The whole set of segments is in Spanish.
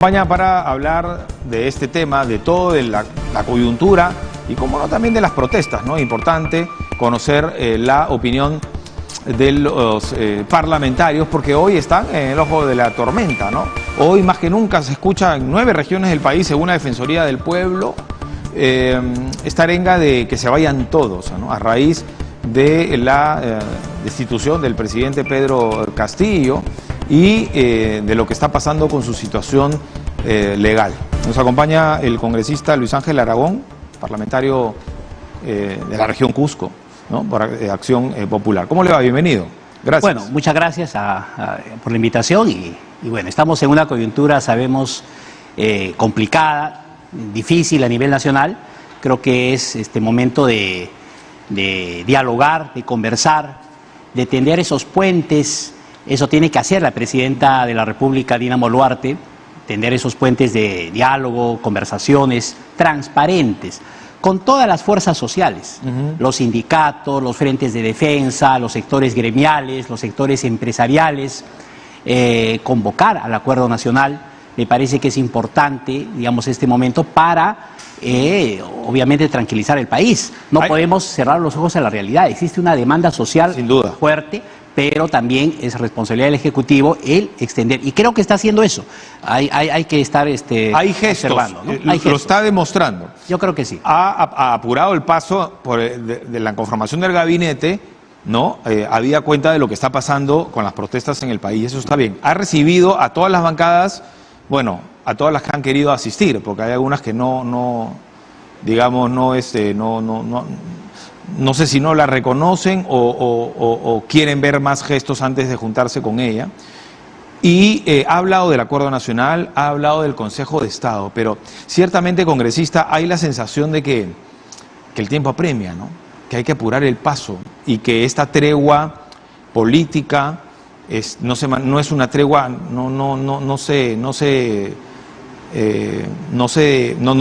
Acompaña para hablar de este tema, de todo, de la coyuntura y como no también de las protestas, ¿no? Importante conocer la opinión de los parlamentarios porque hoy están en el ojo de la tormenta, ¿no? Hoy más que nunca se escucha en 9 regiones del país, según la Defensoría del Pueblo, esta arenga de que se vayan todos, ¿no? A raíz de la destitución del presidente Pedro Castillo y de lo que está pasando con su situación legal. Nos acompaña el congresista Luis Ángel Aragón, parlamentario de la región Cusco, ¿no? Por Acción Popular. ¿Cómo le va? Bienvenido. Gracias. Bueno, muchas gracias por la invitación y bueno, estamos en una coyuntura, sabemos, complicada, difícil a nivel nacional. Creo que es este momento de dialogar, de conversar, de tender esos puentes. Eso tiene que hacer la presidenta de la República, Dina Boluarte, tender esos puentes de diálogo, conversaciones transparentes con todas las fuerzas sociales, los sindicatos, los frentes de defensa, los sectores gremiales, los sectores empresariales, convocar al acuerdo nacional. Me parece que es importante, digamos, este momento para, obviamente, tranquilizar el país. No podemos cerrar los ojos a la realidad. Existe una demanda social sin duda fuerte, pero también es responsabilidad del Ejecutivo el extender. Y creo que está haciendo eso. Hay que estar hay gestos, observando, ¿no? Hay gestos. Lo está demostrando. Yo creo que sí. Ha apurado el paso de la conformación del gabinete, ¿no? Había cuenta de lo que está pasando con las protestas en el país, eso está bien. Ha recibido a todas las bancadas, bueno, a todas las que han querido asistir, porque hay algunas que no sé si no la reconocen o quieren ver más gestos antes de juntarse con ella. Y ha hablado del Acuerdo Nacional, ha hablado del Consejo de Estado, pero ciertamente, congresista, hay la sensación de que el tiempo apremia, ¿no? Que hay que apurar el paso y que esta tregua política no es una tregua, no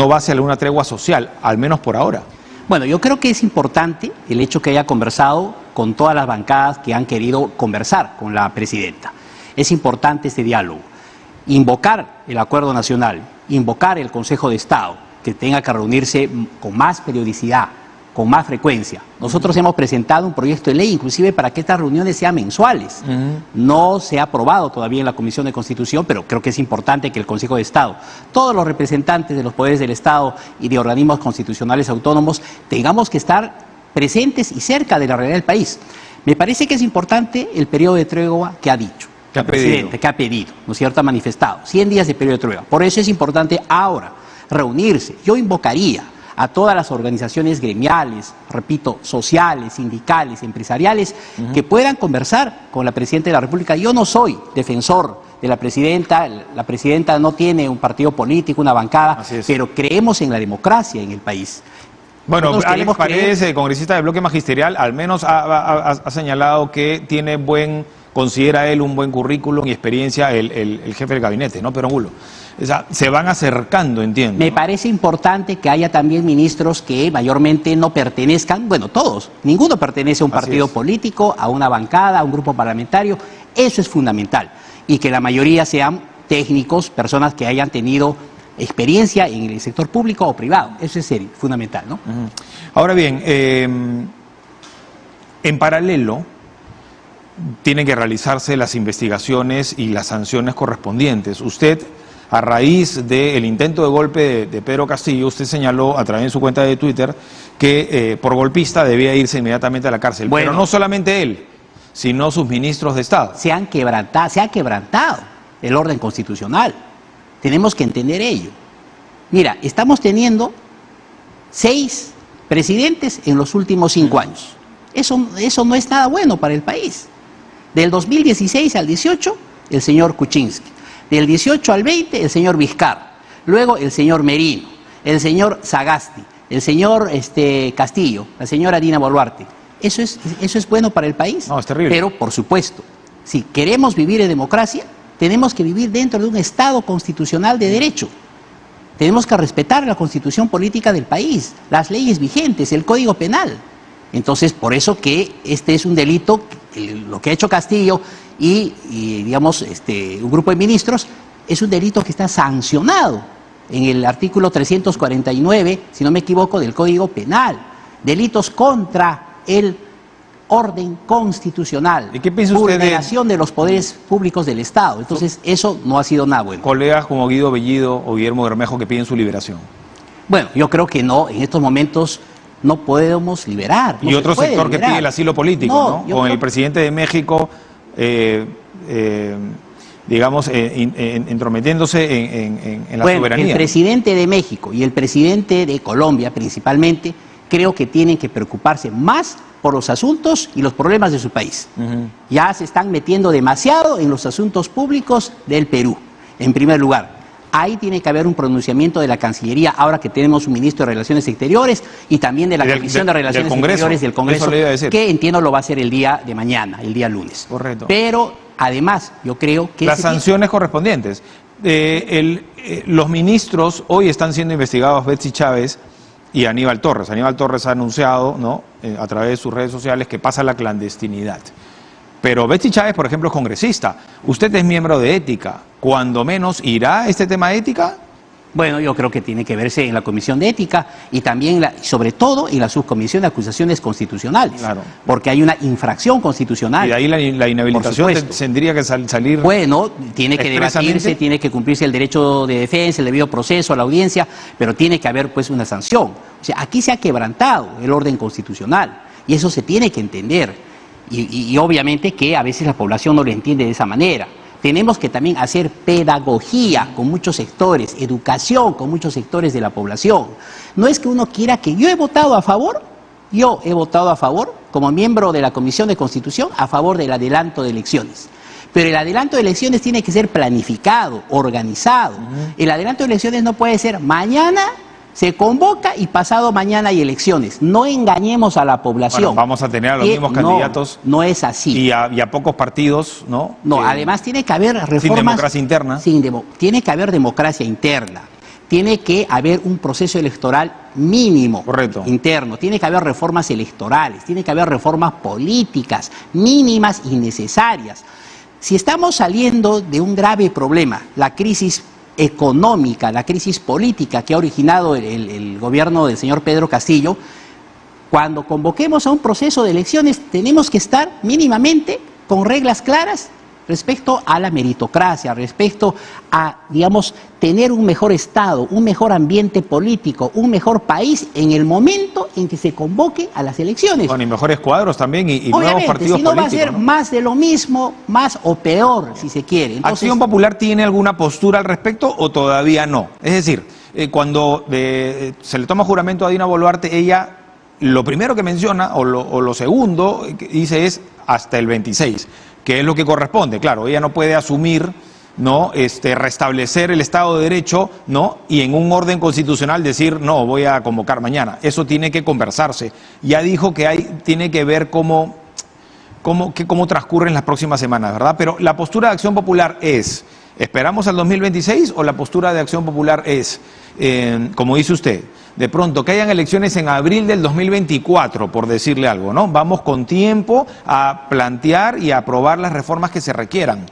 va hacia alguna tregua social, al menos por ahora. Bueno, yo creo que es importante el hecho que haya conversado con todas las bancadas que han querido conversar con la presidenta. Es importante este diálogo. Invocar el Acuerdo Nacional, invocar el Consejo de Estado, que tenga que reunirse con más periodicidad, con más frecuencia. Nosotros hemos presentado un proyecto de ley, inclusive para que estas reuniones sean mensuales. No se ha aprobado todavía en la Comisión de Constitución, pero creo que es importante que el Consejo de Estado, todos los representantes de los poderes del Estado y de organismos constitucionales autónomos, tengamos que estar presentes y cerca de la realidad del país. Me parece que es importante el periodo de tregua que ha dicho el presidente, que ha pedido, ¿no es cierto?, ha manifestado 100 días de periodo de tregua. Por eso es importante ahora reunirse. Yo invocaría a todas las organizaciones gremiales, repito, sociales, sindicales, empresariales, que puedan conversar con la Presidenta de la República. Yo no soy defensor de la Presidenta no tiene un partido político, una bancada, pero creemos en la democracia en el país. Bueno, Alex Paredes, congresista del bloque magisterial, al menos ha señalado que considera él un buen currículum y experiencia el jefe del gabinete, ¿no? Pero Angulo. O sea, se van acercando, entiendo. Me parece importante que haya también ministros que mayormente no pertenezcan, bueno, todos, ninguno pertenece a un partido político, a una bancada, a un grupo parlamentario. Eso es fundamental. Y que la mayoría sean técnicos, personas que hayan tenido experiencia en el sector público o privado. Eso es fundamental, ¿no? Ahora bien, en paralelo tienen que realizarse las investigaciones y las sanciones correspondientes. Usted, a raíz del intento de golpe de Pedro Castillo, usted señaló a través de su cuenta de Twitter que por golpista debía irse inmediatamente a la cárcel. Bueno, pero no solamente él, sino sus ministros de Estado. Se ha quebrantado el orden constitucional. Tenemos que entender ello. Mira, estamos teniendo 6 presidentes en los últimos 5 años. Eso no es nada bueno para el país. Del 2016 al 18, el señor Kuczynski. Del 18 al 20, el señor Vizcarra. Luego, el señor Merino, el señor Sagasti, el señor Castillo, la señora Dina Boluarte. ¿Eso es bueno para el país? No, es terrible. Pero, por supuesto, si queremos vivir en democracia, tenemos que vivir dentro de un Estado constitucional de derecho. Tenemos que respetar la Constitución política del país, las leyes vigentes, el Código Penal. Entonces, por eso que este es un delito, lo que ha hecho Castillo y digamos, un grupo de ministros, es un delito que está sancionado en el artículo 349, si no me equivoco, del Código Penal. Delitos contra el orden constitucional. ¿Y qué piensa usted vulneración de los poderes públicos del Estado? Entonces, eso no ha sido nada bueno. Colegas como Guido Bellido o Guillermo Bermejo que piden su liberación. Bueno, yo creo que no, en estos momentos no podemos liberar. Y otro sector que pide el asilo político, ¿no? Con el presidente de México, digamos, entrometiéndose en la soberanía. El presidente de México y el presidente de Colombia, principalmente, creo que tienen que preocuparse más por los asuntos y los problemas de su país. Ya se están metiendo demasiado en los asuntos públicos del Perú, en primer lugar. Ahí tiene que haber un pronunciamiento de la Cancillería, ahora que tenemos un ministro de Relaciones Exteriores y también de la Comisión de Relaciones Exteriores del Congreso, que entiendo lo va a hacer el día de mañana, el día lunes. Correcto. Pero, además, yo creo que... Las sanciones correspondientes. Los ministros hoy están siendo investigados, Betsy Chávez y Aníbal Torres. Aníbal Torres ha anunciado, ¿no?, a través de sus redes sociales, que pasa la clandestinidad. Pero Betsy Chávez, por ejemplo, es congresista. Usted es miembro de Ética. ¿Cuándo menos irá este tema de ética? Bueno, yo creo que tiene que verse en la Comisión de Ética y también, sobre todo, en la Subcomisión de Acusaciones Constitucionales. Claro. Porque hay una infracción constitucional. Y de ahí la inhabilitación tendría que salir. Bueno, tiene que debatirse, tiene que cumplirse el derecho de defensa, el debido proceso, la audiencia, pero tiene que haber, pues, una sanción. O sea, aquí se ha quebrantado el orden constitucional y eso se tiene que entender. Y obviamente que a veces la población no lo entiende de esa manera. Tenemos que también hacer pedagogía con muchos sectores, educación con muchos sectores de la población. No es que uno quiera que yo he votado a favor, como miembro de la Comisión de Constitución, a favor del adelanto de elecciones. Pero el adelanto de elecciones tiene que ser planificado, organizado. El adelanto de elecciones no puede ser mañana se convoca y pasado mañana hay elecciones. No engañemos a la población. Bueno, vamos a tener a los mismos candidatos. No es así. Y a pocos partidos, ¿no? No, además tiene que haber reformas. Sin democracia interna. Tiene que haber democracia interna. Tiene que haber un proceso electoral mínimo. Correcto. Interno. Tiene que haber reformas electorales. Tiene que haber reformas políticas mínimas y necesarias. Si estamos saliendo de un grave problema, la crisis económica, la crisis política que ha originado el gobierno del señor Pedro Castillo, cuando convoquemos a un proceso de elecciones tenemos que estar mínimamente con reglas claras respecto a la meritocracia, respecto a, digamos, tener un mejor Estado, un mejor ambiente político, un mejor país en el momento en que se convoque a las elecciones. Bueno, y mejores cuadros también y nuevos partidos si no políticos. Va a ser más de lo mismo, más o peor, si se quiere. Entonces, ¿Acción Popular tiene alguna postura al respecto o todavía no? Es decir, cuando se le toma juramento a Dina Boluarte, ella lo primero que menciona, o lo segundo que dice es hasta el 26, que es lo que corresponde. Claro, ella no puede asumir, ¿no?, restablecer el Estado de Derecho, ¿no?, y en un orden constitucional decir, no, voy a convocar mañana. Eso tiene que conversarse. Ya dijo que tiene que ver cómo transcurren las próximas semanas, ¿verdad? Pero la postura de Acción Popular es, ¿esperamos al 2026 o la postura de Acción Popular es, como dice usted, de pronto que hayan elecciones en abril del 2024, por decirle algo, ¿no? Vamos con tiempo a plantear y a aprobar las reformas que se requieran?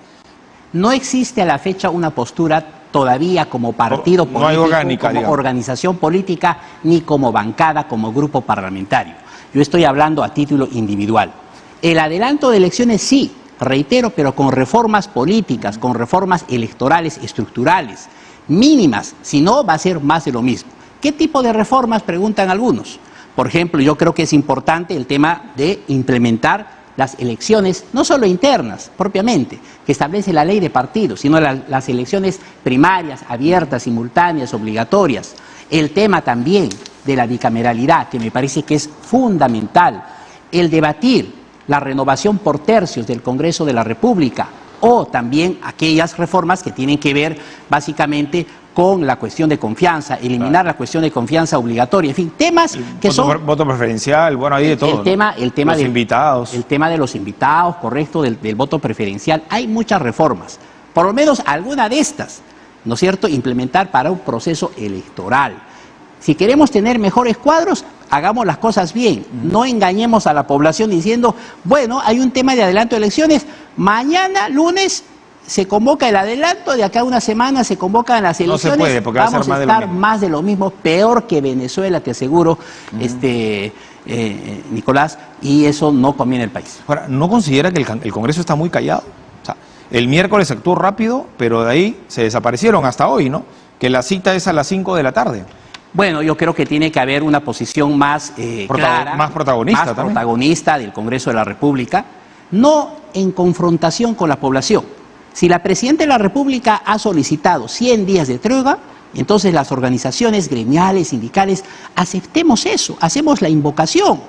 No existe a la fecha una postura todavía como partido político, no hay orgánica, como digamos, organización política, ni como bancada, como grupo parlamentario. Yo estoy hablando a título individual. El adelanto de elecciones sí, reitero, pero con reformas políticas, con reformas electorales estructurales, mínimas, si no va a ser más de lo mismo. ¿Qué tipo de reformas?, preguntan algunos. Por ejemplo, yo creo que es importante el tema de implementar las elecciones, no solo internas, propiamente, que establece la ley de partidos, sino las elecciones primarias, abiertas, simultáneas, obligatorias. El tema también de la bicameralidad, que me parece que es fundamental. El debatir la renovación por tercios del Congreso de la República, o también aquellas reformas que tienen que ver básicamente con la cuestión de confianza, eliminar la cuestión de confianza obligatoria, en fin, temas que son... Voto preferencial, bueno, ahí de todo. Los invitados. El tema de los invitados, correcto, del voto preferencial. Hay muchas reformas, por lo menos alguna de estas, ¿no es cierto?, implementar para un proceso electoral. Si queremos tener mejores cuadros, hagamos las cosas bien. No engañemos a la población diciendo, bueno, hay un tema de adelanto de elecciones, mañana, lunes, se convoca el adelanto, de acá a una semana se convocan las elecciones, no se puede, porque va a ser vamos a estar más de lo mismo, peor que Venezuela, te aseguro, Nicolás, y eso no conviene al país. Ahora, ¿no considera que el Congreso está muy callado? O sea, el miércoles actuó rápido, pero de ahí se desaparecieron hasta hoy, ¿no? Que la cita es a las 5 de la tarde. Bueno, yo creo que tiene que haber una posición más clara, más protagonista del Congreso de la República, no en confrontación con la población. Si la Presidenta de la República ha solicitado 100 días de tregua, entonces las organizaciones gremiales, sindicales, aceptemos eso, hacemos la invocación,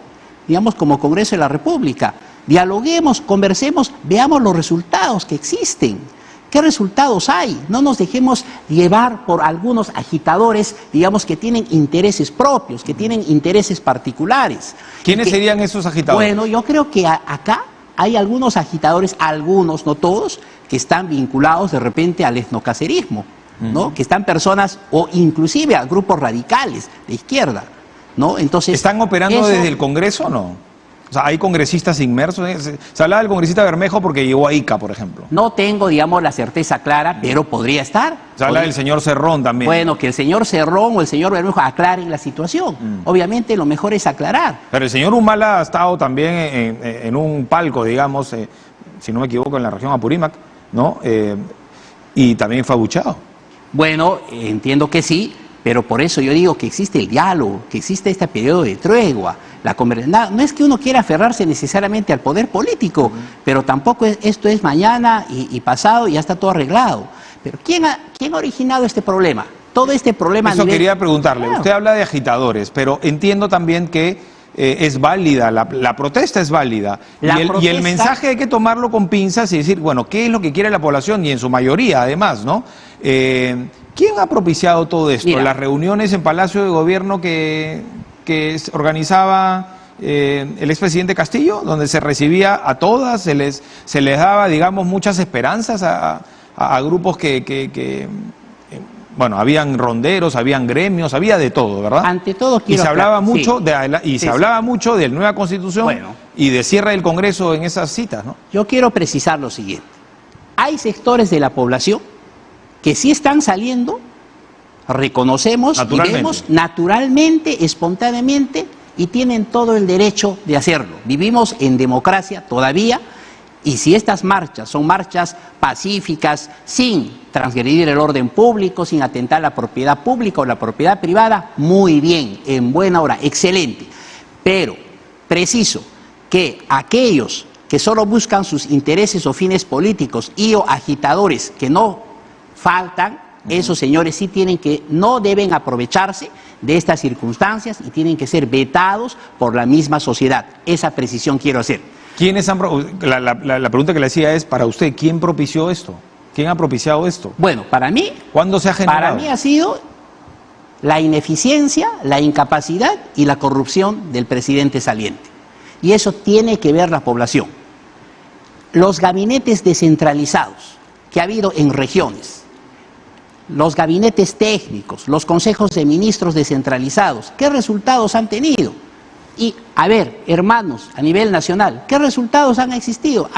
digamos, como Congreso de la República. Dialoguemos, conversemos, veamos los resultados que existen. ¿Qué resultados hay? No nos dejemos llevar por algunos agitadores, digamos, que tienen intereses propios, que tienen intereses particulares. ¿Quiénes serían esos agitadores? Bueno, yo creo que acá hay algunos agitadores, algunos, no todos, que están vinculados de repente al etnocacerismo, ¿no? Que están personas o inclusive a grupos radicales de izquierda, ¿no? Entonces, ¿están operando desde el Congreso o no? O sea, ¿hay congresistas inmersos? Se hablaba del congresista Bermejo porque llegó a Ica, por ejemplo. No tengo, digamos, la certeza clara, pero podría estar. Se habla del señor Cerrón también. Bueno, que el señor Cerrón o el señor Bermejo aclaren la situación. Obviamente lo mejor es aclarar. Pero el señor Humala ha estado también en un palco, digamos, si no me equivoco, en la región Apurímac, ¿no? Y también fue abuchado. Bueno, entiendo que sí, pero por eso yo digo que existe el diálogo, que existe este periodo de tregua. No es que uno quiera aferrarse necesariamente al poder político, pero tampoco esto es mañana y pasado y ya está todo arreglado. Pero ¿quién ha originado este problema? Todo este problema... Eso quería preguntarle. Claro. Usted habla de agitadores, pero entiendo también que es válida, la protesta es válida. Y el mensaje hay que tomarlo con pinzas y decir, bueno, ¿qué es lo que quiere la población? Y en su mayoría, además, ¿no? ¿Quién ha propiciado todo esto? Mira, las reuniones en Palacio de Gobierno que organizaba el expresidente Castillo, donde se recibía a todas, se les daba, digamos, muchas esperanzas a grupos bueno, habían ronderos, habían gremios, había de todo, ¿verdad? Ante todo quiero... Y se hablaba mucho, hablaba mucho de la nueva Constitución y de cierre del Congreso en esas citas, ¿no? Yo quiero precisar lo siguiente. Hay sectores de la población que sí están saliendo, reconocemos y vemos naturalmente, espontáneamente, y tienen todo el derecho de hacerlo. Vivimos en democracia todavía, y si estas marchas son marchas pacíficas, sin transgredir el orden público, sin atentar a la propiedad pública o la propiedad privada, muy bien, en buena hora, excelente. Pero preciso que aquellos que solo buscan sus intereses o fines políticos y o agitadores que no faltan, esos señores sí no deben aprovecharse de estas circunstancias y tienen que ser vetados por la misma sociedad. Esa precisión quiero hacer. ¿Quiénes han la pregunta que le hacía es, para usted, ¿quién propició esto? ¿Quién ha propiciado esto? Bueno, para mí... ¿Cuándo se ha generado? Para mí ha sido la ineficiencia, la incapacidad y la corrupción del presidente saliente. Y eso tiene que ver la población. Los gabinetes descentralizados que ha habido en regiones, los gabinetes técnicos, los consejos de ministros descentralizados, ¿qué resultados han tenido? Y, a ver, hermanos, a nivel nacional, ¿qué resultados han existido?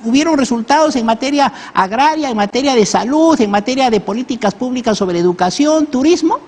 ¿Hubieron resultados en materia agraria, en materia de salud, en materia de políticas públicas sobre educación, turismo?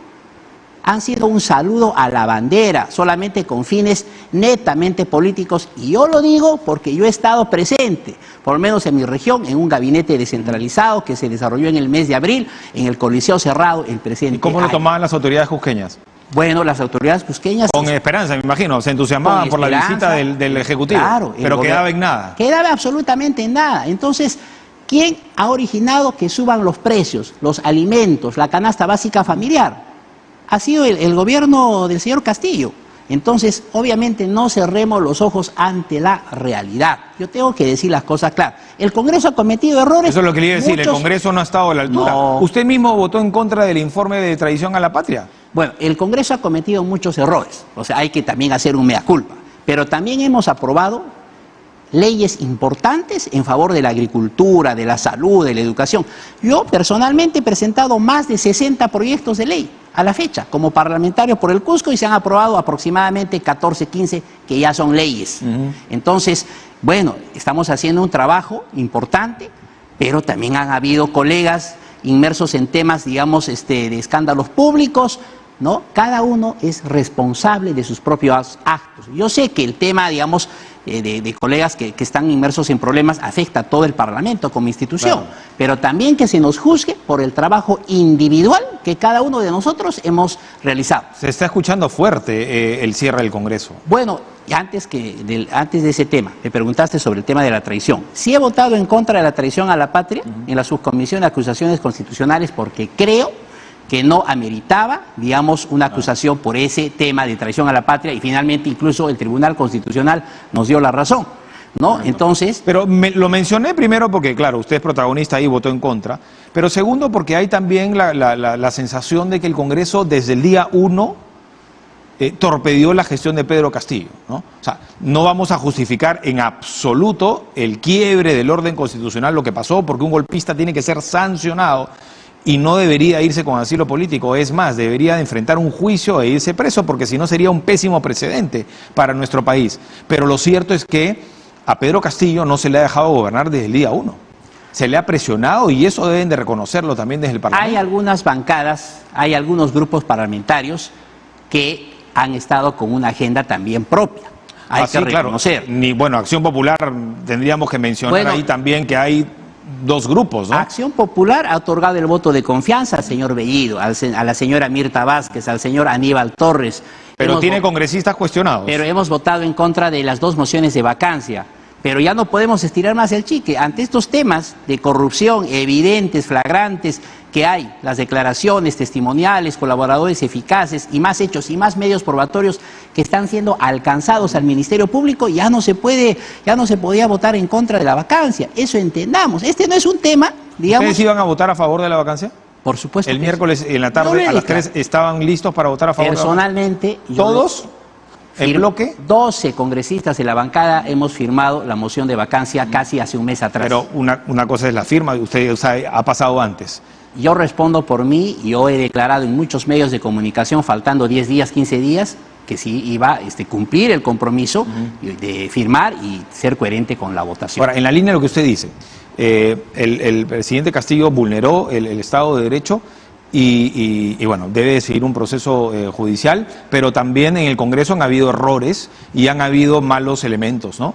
Han sido un saludo a la bandera, solamente con fines netamente políticos. Y yo lo digo porque yo he estado presente, por lo menos en mi región, en un gabinete descentralizado que se desarrolló en el mes de abril, en el Coliseo Cerrado, el presidente... ¿Y cómo lo tomaban las autoridades cusqueñas? Bueno, las autoridades cusqueñas... Con esperanza, me imagino, se entusiasmaban por la visita del Ejecutivo, claro, pero quedaba en nada. Quedaba absolutamente en nada. Entonces, ¿quién ha originado que suban los precios, los alimentos, la canasta básica familiar? Ha sido el gobierno del señor Castillo. Entonces, obviamente, no cerremos los ojos ante la realidad. Yo tengo que decir las cosas claras. El Congreso ha cometido errores. Eso es lo que le iba a decir, el Congreso no ha estado a la altura. No. ¿Usted mismo votó en contra del informe de traición a la patria? Bueno, el Congreso ha cometido muchos errores. O sea, hay que también hacer un mea culpa. Pero también hemos aprobado leyes importantes en favor de la agricultura, de la salud, de la educación. Yo personalmente he presentado más de 60 proyectos de ley a la fecha, como parlamentario por el Cusco, y se han aprobado aproximadamente 14, 15 que ya son leyes. Entonces, bueno, estamos haciendo un trabajo importante, pero también han habido colegas inmersos en temas, digamos, de escándalos públicos, ¿no? Cada uno es responsable de sus propios actos. Yo sé que el tema, digamos, de colegas que están inmersos en problemas afecta a todo el Parlamento como institución, claro, pero también que se nos juzgue por el trabajo individual que cada uno de nosotros hemos realizado. Se está escuchando fuerte el cierre del Congreso. Bueno, antes de ese tema, me preguntaste sobre el tema de la traición. Sí he votado en contra de la traición a la patria en la subcomisión de acusaciones constitucionales porque creo que no ameritaba, digamos, una acusación por ese tema de traición a la patria y finalmente incluso el Tribunal Constitucional nos dio la razón, ¿no? Entonces... Pero lo mencioné primero porque, claro, usted es protagonista y votó en contra, pero segundo porque hay también la sensación de que el Congreso desde el día 1 torpedió la gestión de Pedro Castillo, ¿no? O sea, no vamos a justificar en absoluto el quiebre del orden constitucional, lo que pasó, porque un golpista tiene que ser sancionado y no debería irse con asilo político. Es más, debería enfrentar un juicio e irse preso, porque si no sería un pésimo precedente para nuestro país. Pero lo cierto es que a Pedro Castillo no se le ha dejado gobernar desde el día 1. Se le ha presionado y eso deben de reconocerlo también desde el Parlamento. Hay algunas bancadas, hay algunos grupos parlamentarios que han estado con una agenda también propia. Hay que reconocer. Claro. Bueno, Acción Popular tendríamos que mencionar ahí también que hay dos grupos, ¿no? Acción Popular ha otorgado el voto de confianza al señor Bellido, a la señora Mirta Vázquez, al señor Aníbal Torres. Pero tiene congresistas cuestionados. Pero hemos votado en contra de las 2 mociones de vacancia. Pero ya no podemos estirar más el chicle. Ante estos temas de corrupción evidentes, flagrantes, que hay, las declaraciones testimoniales, colaboradores eficaces y más hechos y más medios probatorios que están siendo alcanzados al Ministerio Público, ya no se podía votar en contra de la vacancia. Eso entendamos. Este no es un tema, digamos... ¿Ustedes iban a votar a favor de la vacancia? Por supuesto. El miércoles en la tarde a las 3 estaban listos para votar a favor. Personalmente... ¿Todos? ¿El bloque? 12 congresistas de la bancada hemos firmado la moción de vacancia casi hace un mes atrás. Pero una cosa es la firma, usted sabe, ha pasado antes. Yo respondo por mí, yo he declarado en muchos medios de comunicación, faltando 10 días, 15 días, que sí iba a cumplir el compromiso de firmar y ser coherente con la votación. Ahora, en la línea de lo que usted dice, el presidente Castillo vulneró el Estado de Derecho y bueno, debe seguir un proceso judicial, pero también en el Congreso han habido errores y han habido malos elementos, ¿no?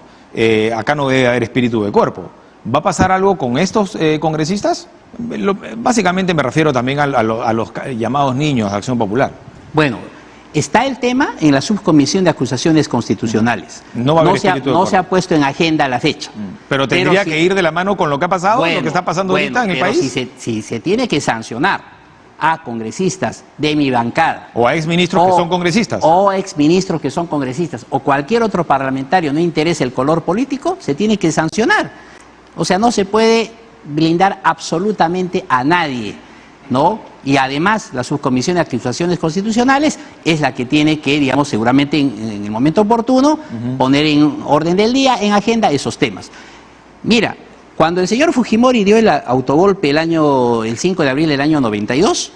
Acá no debe haber espíritu de cuerpo. ¿Va a pasar algo con estos congresistas? Básicamente me refiero también a los llamados niños de Acción Popular. Bueno, está el tema en la subcomisión de acusaciones constitucionales. No va a haber espíritu de cuerpo. No se ha puesto en agenda a la fecha. Pero tendría que ir de la mano con lo que ha pasado, lo que está pasando ahorita en el país. Si se tiene que sancionar a congresistas de mi bancada. O a exministros que son congresistas. O exministros que son congresistas. O cualquier otro parlamentario, no interesa el color político, se tiene que sancionar. O sea, no se puede blindar absolutamente a nadie, ¿no? Y además, la subcomisión de acusaciones constitucionales es la que tiene que, digamos, seguramente en el momento oportuno, poner en orden del día, en agenda, esos temas. Mira, cuando el señor Fujimori dio el autogolpe el 5 de abril del año 92,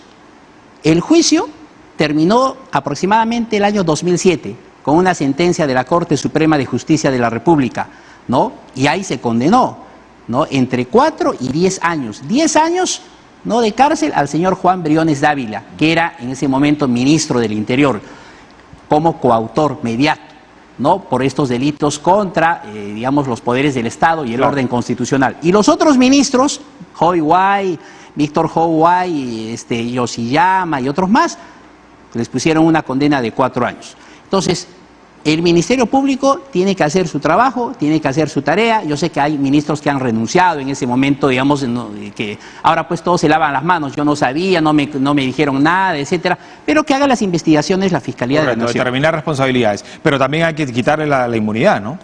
el juicio terminó aproximadamente el año 2007, con una sentencia de la Corte Suprema de Justicia de la República, ¿no? Y ahí se condenó, ¿no? Entre 4 y 10 años. 10 años, ¿no?, de cárcel al señor Juan Briones Dávila, que era en ese momento ministro del Interior, como coautor mediato, ¿no?, por estos delitos contra, digamos, los poderes del Estado y el orden constitucional. Y los otros ministros, Hoi Wai, Víctor Hou Wai, Yoshiyama y otros más, les pusieron una condena de 4 años. Entonces, el Ministerio Público tiene que hacer su trabajo, tiene que hacer su tarea. Yo sé que hay ministros que han renunciado en ese momento, digamos, que ahora pues todos se lavan las manos. Yo no sabía, no me dijeron nada, etcétera. Pero que haga las investigaciones la Fiscalía de la Nación. Determinar responsabilidades. Pero también hay que quitarle la inmunidad, ¿no?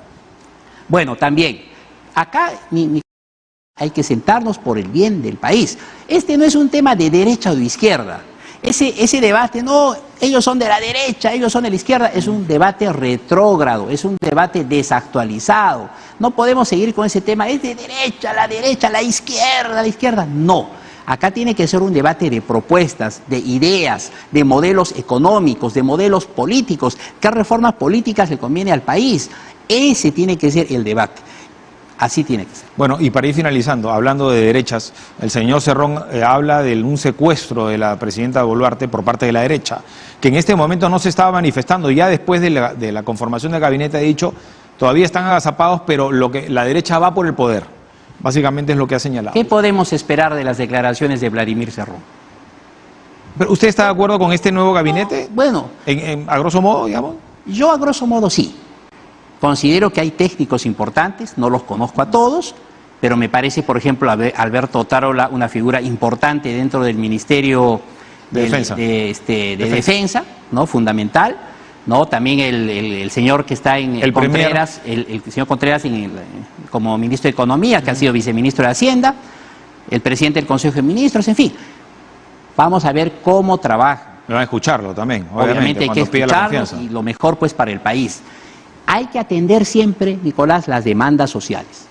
Bueno, también. Acá hay que sentarnos por el bien del país. Este no es un tema de derecha o de izquierda. Ese debate, no, ellos son de la derecha, ellos son de la izquierda, es un debate retrógrado, es un debate desactualizado. No podemos seguir con ese tema, es de derecha, la izquierda. No, acá tiene que ser un debate de propuestas, de ideas, de modelos económicos, de modelos políticos. ¿Qué reformas políticas le conviene al país? Ese tiene que ser el debate. Así tiene que ser. Bueno, y para ir finalizando, hablando de derechas, el señor Cerrón habla de un secuestro de la presidenta Boluarte por parte de la derecha, que en este momento no se estaba manifestando. Ya después de la conformación del gabinete ha dicho, todavía están agazapados, pero la derecha va por el poder. Básicamente es lo que ha señalado. ¿Qué podemos esperar de las declaraciones de Vladimir Cerrón? ¿Pero usted está de acuerdo con este nuevo gabinete? No, bueno, a grosso modo, digamos. yo a grosso modo sí. Considero que hay técnicos importantes, no los conozco a todos, pero me parece, por ejemplo, Alberto Otárola una figura importante dentro del Ministerio de Defensa, ¿no? Fundamental, ¿no? También el señor que está en el Contreras, el señor Contreras como ministro de Economía, que ha sido viceministro de Hacienda, el presidente del Consejo de Ministros, en fin. Vamos a ver cómo trabaja. Van a escucharlo también, obviamente hay que escucharlo y lo mejor pues para el país. Hay que atender siempre, Nicolás, las demandas sociales.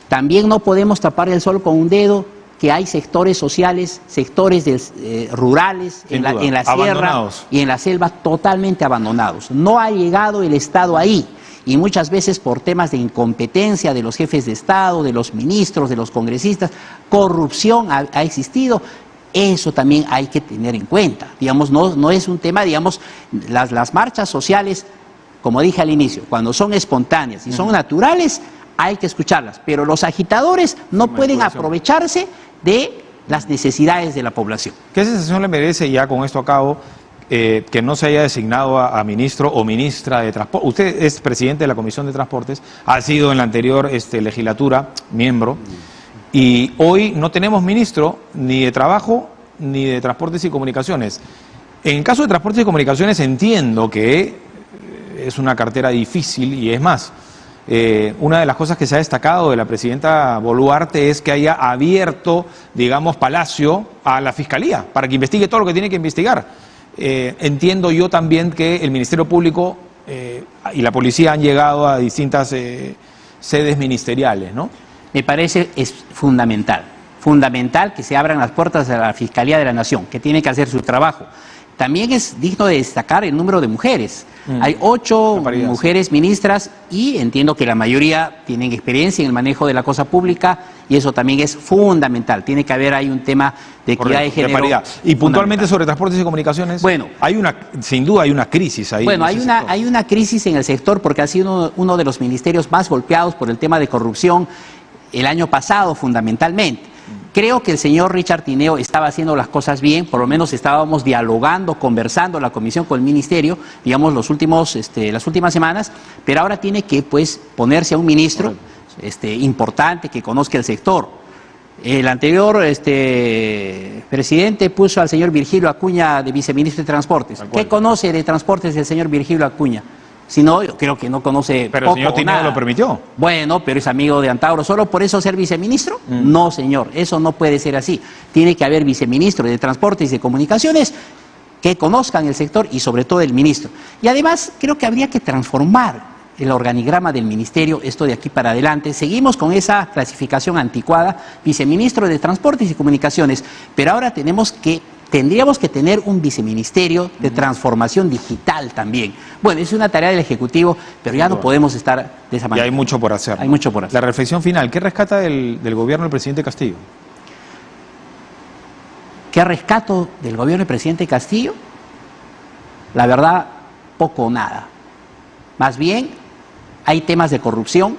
También no podemos tapar el sol con un dedo, que hay sectores sociales, sectores rurales en la sierra y en la selva totalmente abandonados. No ha llegado el Estado ahí y muchas veces por temas de incompetencia de los jefes de Estado, de los ministros, de los congresistas, corrupción ha existido. Eso también hay que tener en cuenta. Digamos, no es un tema, digamos, las marchas sociales, como dije al inicio, cuando son espontáneas y son naturales, hay que escucharlas, pero los agitadores no pueden aprovecharse de las necesidades de la población. ¿Qué sensación le merece, ya con esto a cabo, que no se haya designado a ministro o ministra de Transporte? Usted es presidente de la Comisión de Transportes, ha sido en la anterior legislatura miembro, y hoy no tenemos ministro ni de Trabajo ni de Transportes y Comunicaciones. En el caso de Transportes y Comunicaciones entiendo que es una cartera difícil y es más, una de las cosas que se ha destacado de la presidenta Boluarte es que haya abierto, digamos, Palacio a la Fiscalía para que investigue todo lo que tiene que investigar. Entiendo yo también que el Ministerio Público y la Policía han llegado a distintas sedes ministeriales, ¿no? Me parece es fundamental que se abran las puertas a la Fiscalía de la Nación, que tiene que hacer su trabajo. También es digno de destacar el número de mujeres. Hay 8 mujeres ministras y entiendo que la mayoría tienen experiencia en el manejo de la cosa pública y eso también es fundamental. Tiene que haber ahí un tema de equidad de género. Paridad. Y puntualmente sobre Transportes y Comunicaciones, bueno, sin duda hay una crisis ahí. Bueno, hay una crisis en el sector porque ha sido uno de los ministerios más golpeados por el tema de corrupción el año pasado fundamentalmente. Creo que el señor Richard Tineo estaba haciendo las cosas bien, por lo menos estábamos dialogando, conversando la comisión con el ministerio, digamos, las últimas semanas, pero ahora tiene que pues ponerse a un ministro importante que conozca el sector. El anterior presidente puso al señor Virgilio Acuña de viceministro de Transportes. ¿Qué conoce de transportes el señor Virgilio Acuña? Si no, yo creo que no conoce. Pero el señor Tineo lo permitió. Bueno, pero es amigo de Antauro. ¿Solo por eso ser viceministro? No, señor, eso no puede ser así. Tiene que haber viceministro de Transportes y de Comunicaciones que conozcan el sector y sobre todo el ministro. Y además creo que habría que transformar el organigrama del ministerio, esto de aquí para adelante. Seguimos con esa clasificación anticuada, viceministro de Transportes y Comunicaciones, pero ahora tendríamos que tener un viceministerio de transformación digital también. Bueno, es una tarea del Ejecutivo, pero ya no podemos estar de esa manera. Y hay mucho por hacer. Hay mucho por hacer. La reflexión final, ¿qué rescata del gobierno del presidente Castillo? ¿Qué rescato del gobierno del presidente Castillo? La verdad, poco o nada. Más bien, hay temas de corrupción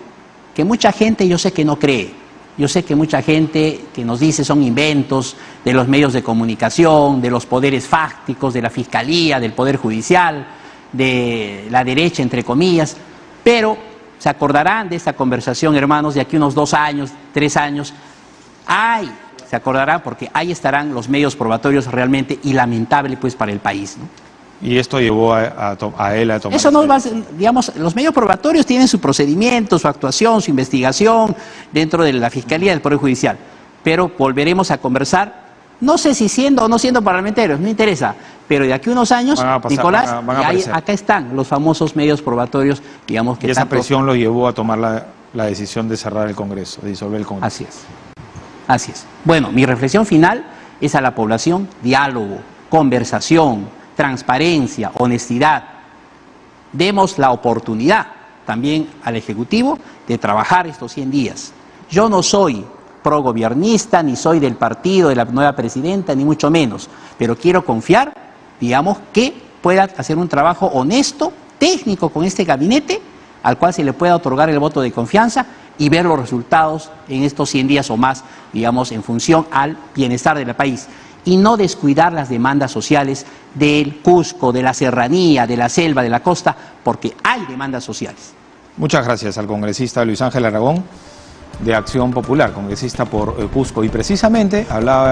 que mucha gente yo sé que no cree. Yo sé que mucha gente que nos dice son inventos de los medios de comunicación, de los poderes fácticos, de la Fiscalía, del Poder Judicial, de la derecha, entre comillas, pero se acordarán de esta conversación, hermanos, de aquí unos 2 años, 3 años. Se acordarán porque ahí estarán los medios probatorios realmente y lamentable pues para el país, ¿no? Y esto llevó a él a tomar... Eso no va a ser, digamos, los medios probatorios tienen su procedimiento, su actuación, su investigación dentro de la Fiscalía del Poder Judicial, pero volveremos a conversar, no sé si siendo o no siendo parlamentarios, no interesa, pero de aquí a unos años, Nicolás, acá están los famosos medios probatorios, digamos que... Y esa presión lo llevó a tomar la decisión de cerrar el Congreso, de disolver el Congreso. Así es. Bueno, mi reflexión final es a la población: diálogo, conversación, transparencia, honestidad. Demos la oportunidad también al Ejecutivo de trabajar estos 100 días. Yo no soy progobiernista, ni soy del partido de la nueva presidenta, ni mucho menos, pero quiero confiar, digamos, que pueda hacer un trabajo honesto, técnico con este gabinete, al cual se le pueda otorgar el voto de confianza y ver los resultados en estos 100 días o más, digamos, en función al bienestar del país. Y no descuidar las demandas sociales del Cusco, de la serranía, de la selva, de la costa, porque hay demandas sociales. Muchas gracias al congresista Luis Ángel Aragón, de Acción Popular, congresista por Cusco, y precisamente hablaba